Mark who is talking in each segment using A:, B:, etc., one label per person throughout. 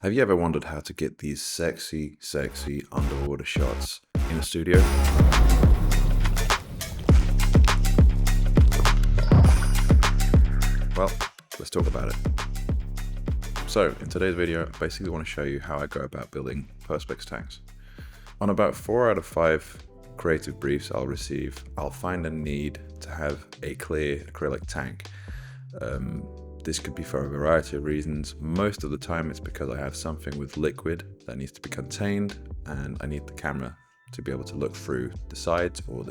A: Have you ever wondered how to get these sexy underwater shots in a studio? Well, let's talk about it. So, in today's video, I basically want to show you how I go about building Perspex tanks. On about 4 out of 5 creative briefs I'll receive, I'll find a need to have a clear acrylic tank. This could be for a variety of reasons. Most of the time it's because I have something with liquid that needs to be contained and I need the camera to be able to look through the sides or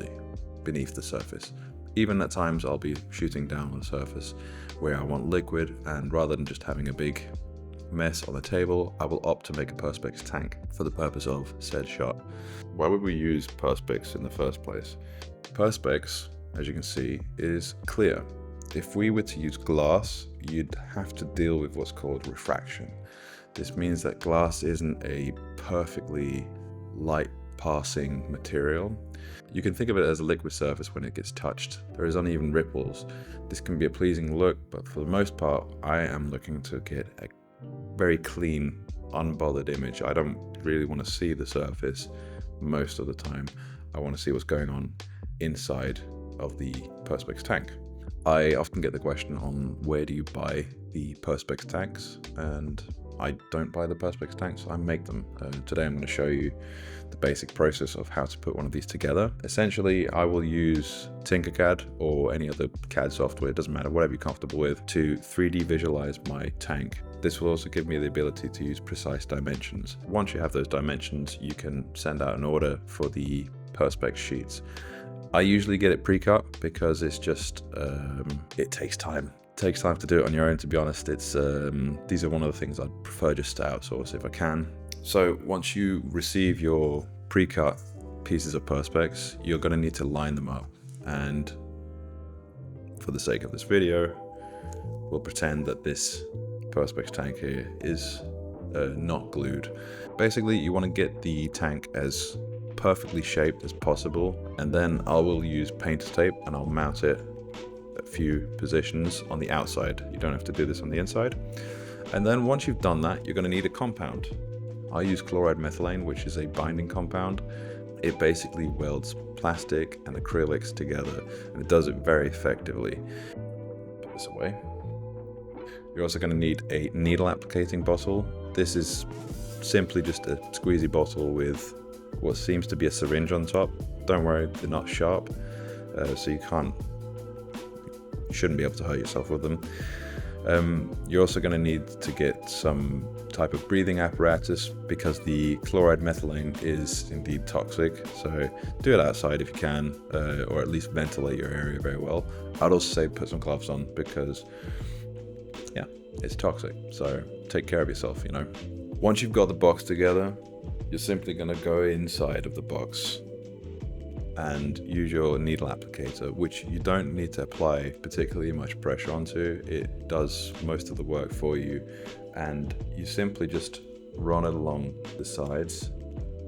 A: beneath the surface. Even at times I'll be shooting down on the surface where I want liquid, and rather than just having a big mess on the table, I will opt to make a Perspex tank for the purpose of said shot. Why would we use Perspex in the first place? Perspex, as you can see, is clear. If we were to use glass, you'd have to deal with what's called refraction. This means that glass isn't a perfectly light passing material. You can think of it as a liquid surface when it gets touched. There is uneven ripples. This can be a pleasing look, but for the most part, I am looking to get a very clean, unbothered image. I don't really want to see the surface most of the time. I want to see what's going on inside of the Perspex tank. I often get the question on where do you buy the Perspex tanks, and I don't buy the Perspex tanks, I make them. Today I'm going to show you the basic process of how to put one of these together. Essentially, I will use Tinkercad or any other CAD software, it doesn't matter, whatever you're comfortable with, to 3D visualize my tank. This will also give me the ability to use precise dimensions. Once you have those dimensions, you can send out an order for the Perspex sheets. I usually get it pre-cut because it's just, it takes time. It takes time to do it on your own, to be honest. It's these are one of the things I'd prefer just to outsource if I can. So once you receive your pre-cut pieces of Perspex, you're going to need to line them up. And for the sake of this video, we'll pretend that this Perspex tank here is not glued. Basically, you want to get the tank as perfectly shaped as possible, and then I will use painter's tape and I'll mount it a few positions on the outside. You don't have to do this on the inside. And then once you've done that, you're going to need a compound. I use chloride methylene, which is a binding compound. It basically welds plastic and acrylics together, and it does it very effectively. Put this away. You're also going to need a needle applicating bottle. This is simply just a squeezy bottle with what seems to be a syringe on top. Don't worry, they're not sharp, so you shouldn't be able to hurt yourself with them. You're also going to need to get some type of breathing apparatus because the chloride methylene is indeed toxic, so do it outside if you can, or at least ventilate your area very well. I'd also say put some gloves on because, yeah, it's toxic, so take care of yourself, you know. Once you've got the box together, you're simply going to go inside of the box and use your needle applicator, which you don't need to apply particularly much pressure onto. It does most of the work for you, and you simply just run it along the sides.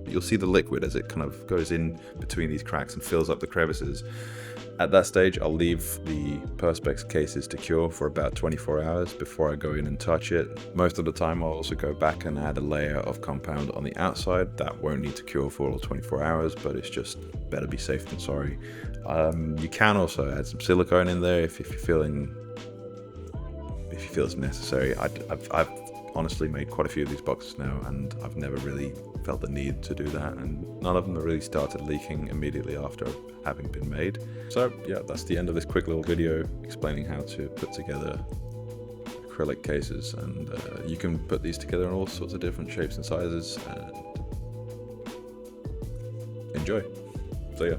A: You'll see the liquid as it kind of goes in between these cracks and fills up the crevices. At that stage, I'll leave the Perspex cases to cure for about 24 hours before I go in and touch it. Most of the time, I'll also go back and add a layer of compound on the outside. That won't need to cure for all 24 hours, but it's just better be safe than sorry. You can also add some silicone in there if you feel it's necessary. I've honestly made quite a few of these boxes now, and I've never really felt the need to do that, and none of them have really started leaking immediately after having been made. So yeah, that's the end of this quick little video explaining how to put together acrylic cases, and you can put these together in all sorts of different shapes and sizes, and enjoy. So yeah.